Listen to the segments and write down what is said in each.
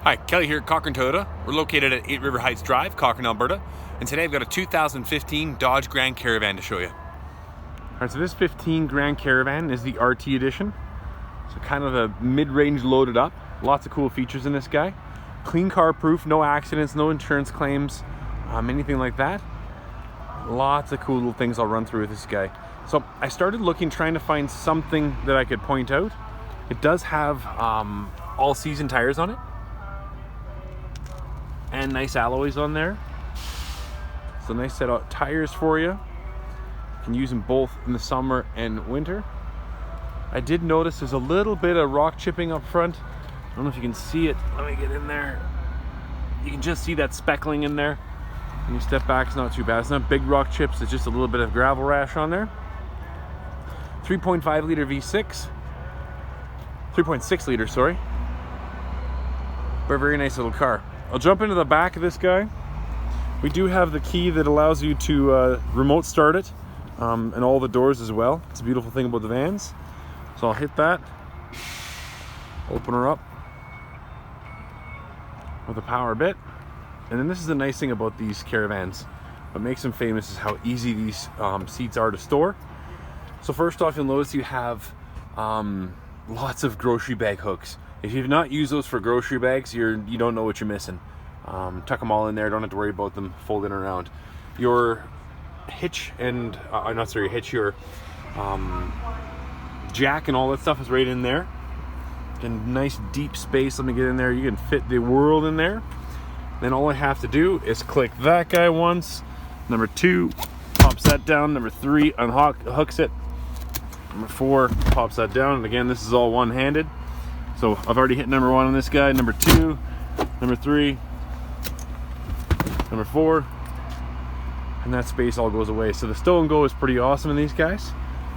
Hi, Kelly here at Cochrane Toyota. We're located at 8 River Heights Drive, Cochrane, Alberta. And today I've got a 2015 Dodge Grand Caravan to show you. All right, so this 15 Grand Caravan is the RT edition. So kind of the mid-range loaded up. Lots of cool features in this guy. Clean car proof, no accidents, no insurance claims, anything like that. Lots of cool little things I'll run through with this guy. So I started looking, trying to find something that I could point out. It does have all-season tires on it. And nice alloys on there. So nice set of tires for you. You can use them both in the summer and winter. I did notice there's a little bit of rock chipping up front. I don't know if you can see it. Let me get in there. You can just see that speckling in there. When you step back, it's not too bad. It's not big rock chips, it's just a little bit of gravel rash on there. 3.5 liter V6. 3.6 liter, sorry. But a very nice little car. I'll jump into the back of this guy. We do have the key that allows you to remote start it, and all the doors as well. It's a beautiful thing about the vans. So I'll hit that, open her up with a power bit. And then this is the nice thing about these Caravans. What makes them famous is how easy these seats are to store. So first off, you'll notice you have lots of grocery bag hooks. If you've not used those for grocery bags, you don't know what you're missing. Tuck them all in there, don't have to worry about them folding around. Your hitch and, your jack and all that stuff is right in there. And nice deep space, let me get in there. You can fit the world in there. Then all I have to do is click that guy once. Number 2 pops that down. Number 3 unhooks it. Number 4 pops that down. And again, this is all one-handed. So I've already hit number 1 on this guy, number 2, number 3, number 4, and that space all goes away. So the stow and go is pretty awesome in these guys.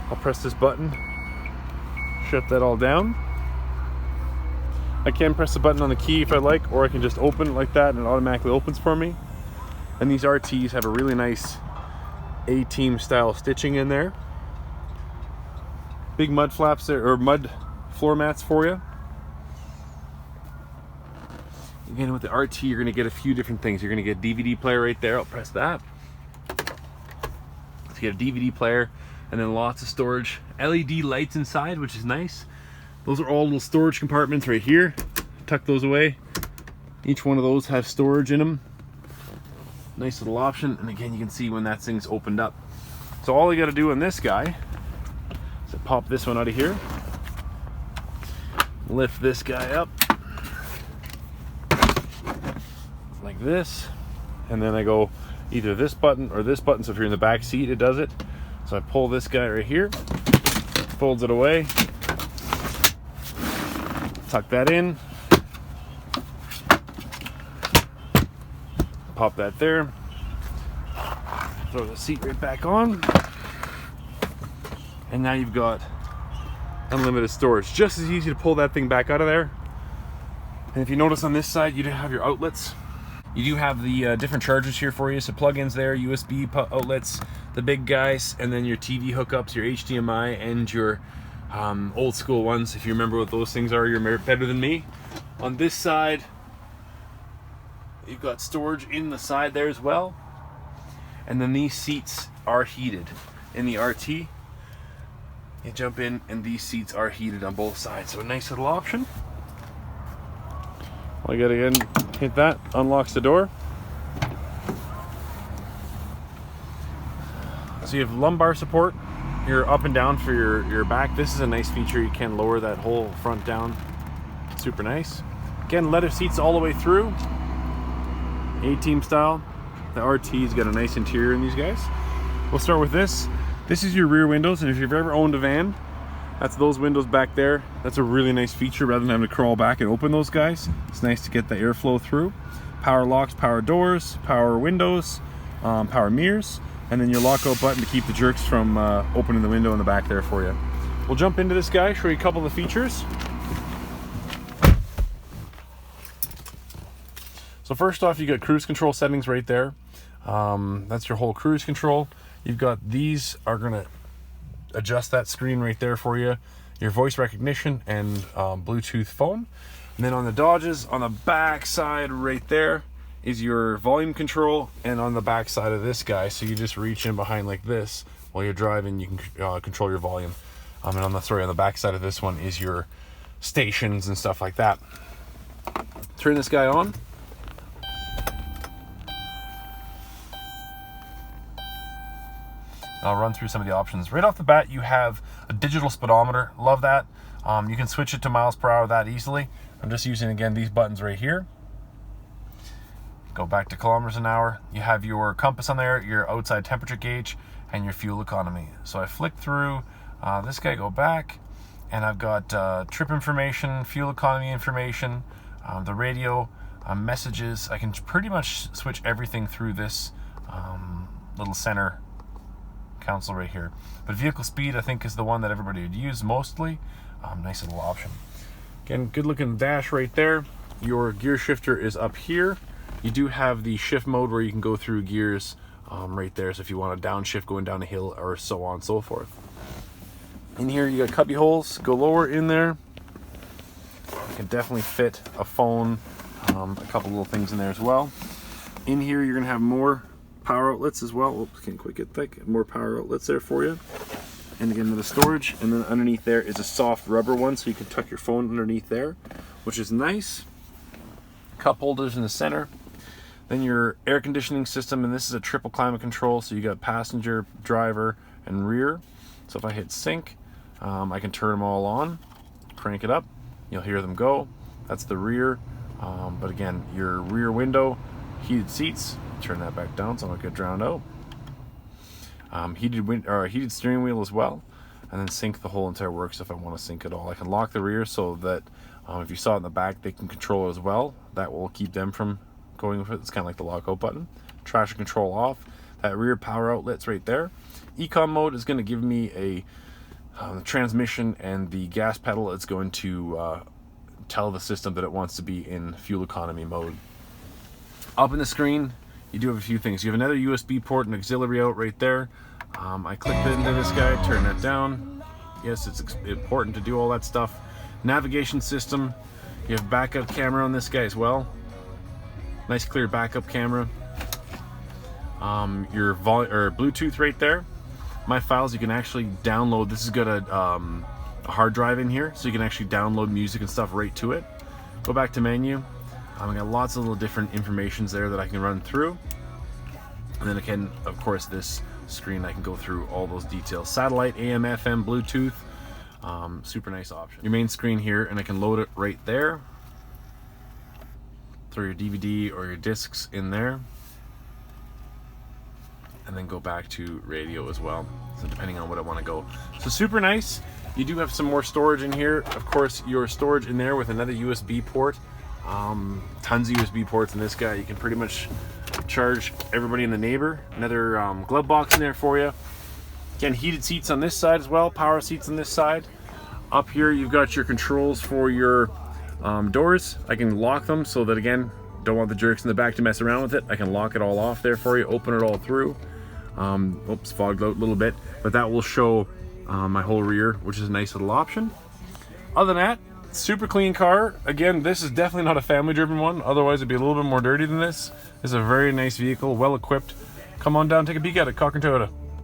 I'll press this button, shut that all down. I can press the button on the key if I like, or I can just open it like that and it automatically opens for me. And these RTs have a really nice A-team style stitching in there. Big mud flaps there, or mud floor mats for you. Again, with the RT, you're going to get a few different things. You're going to get a DVD player right there. I'll press that. So you get a DVD player, and then lots of storage. LED lights inside, which is nice. Those are all little storage compartments right here. Tuck those away. Each one of those has storage in them. Nice little option. And again, you can see when that thing's opened up. So all you got to do on this guy is pop this one out of here. Lift this guy up. Like this, and then I go either this button or this button. So if you're in the back seat, it does it. So I pull this guy right here, folds it away, tuck that in, pop that there, throw the seat right back on, and now you've got unlimited storage. Just as easy to pull that thing back out of there. And if you notice on this side, you do have your outlets. You do have the different chargers here for you, so plug-ins there, USB outlets, the big guys, and then your TV hookups, your HDMI, and your old school ones. If you remember what those things are, you're better than me. On this side, you've got storage in the side there as well. And then these seats are heated in the RT. You jump in, and these seats are heated on both sides, so a nice little option. All you gotta again hit that, unlocks the door. So you have lumbar support. You're up and down for your back. This is a nice feature. You can lower that whole front down. Super nice. Again, leather seats all the way through. A-team style. The RT's got a nice interior in these guys. We'll start with this. This is your rear windows, and if you've ever owned a van, that's those windows back there. That's a really nice feature rather than having to crawl back and open those guys. It's nice to get the airflow through. Power locks, power doors, power windows, power mirrors, and then your lockout button to keep the jerks from opening the window in the back there for you. We'll jump into this guy, show you a couple of the features. So first off, you got cruise control settings right there. That's your whole cruise control. You've got these are gonna adjust that screen right there for you. Your voice recognition and Bluetooth phone. And then on the Dodges, on the back side right there is your volume control, and on the back side of this guy, so you just reach in behind like this while you're driving, you can control your volume. And on the back side of this one is your stations and stuff like that. Turn this guy on. I'll run through some of the options. Right off the bat, you have a digital speedometer. Love that. You can switch it to miles per hour that easily. I'm just using, again, these buttons right here. Go back to kilometers an hour. You have your compass on there, your outside temperature gauge, and your fuel economy. So I flick through this guy, go back, and I've got trip information, fuel economy information, the radio, messages. I can pretty much switch everything through this little center console right here. But vehicle speed, I think, is the one that everybody would use mostly. Nice little option. Again, good looking dash right there. Your gear shifter is up here. You do have the shift mode where you can go through gears right there. So if you want to downshift going down a hill or so on and so forth. In here you got cubby holes. Go lower in there. You can definitely fit a phone, a couple little things in there as well. In here you're going to have more power outlets as well. Oops, can't quite get thick. More power outlets there for you. And again, the storage, and then underneath there is a soft rubber one, so you can tuck your phone underneath there, which is nice. Cup holders in the center. Then your air conditioning system, and this is a triple climate control, so you got passenger, driver, and rear. So if I hit sync, I can turn them all on, crank it up, you'll hear them go. That's the rear. But again, your rear window, heated seats, turn that back down so I don't get drowned out. Heated steering wheel as well, and then sync the whole entire works if I want to sync it all. I can lock the rear so that if you saw it in the back, they can control it as well. That will keep them from going with it. It's kind of like the lockout button. Traction control off. That rear power outlet's right there. Econ mode is going to give me a transmission, and the gas pedal is going to tell the system that it wants to be in fuel economy mode. Up in the screen, you do have a few things. You have another USB port and auxiliary out right there. I clicked into this guy, turn that down. Yes, it's important to do all that stuff. Navigation system. You have backup camera on this guy as well. Nice clear backup camera. Your Bluetooth right there. My files you can actually download. This has got a hard drive in here, so you can actually download music and stuff right to it. Go back to menu. I got lots of little different informations there that I can run through. And then again, of course, this screen I can go through all those details. Satellite, AM, FM, Bluetooth. Super nice option. Your main screen here, and I can load it right there. Throw your DVD or your discs in there. And then go back to radio as well. So depending on what I want to go. So super nice. You do have some more storage in here. Of course, your storage in there with another USB port. Tons of USB ports in this guy. You can pretty much charge everybody in the neighbor. Another glove box in there for you. Again, heated seats on this side as well. Power seats on this side. Up here you've got your controls for your doors. I can lock them so that, again, don't want the jerks in the back to mess around with it. I can lock it all off there for you, open it all through. Oops, fogged out a little bit, but that will show my whole rear, which is a nice little option. Other than that, super clean car. Again, this is definitely not a family driven one, otherwise it'd be a little bit more dirty than this. It's a very nice vehicle, well equipped. Come on down, take a peek at it. Cochrane Toyota.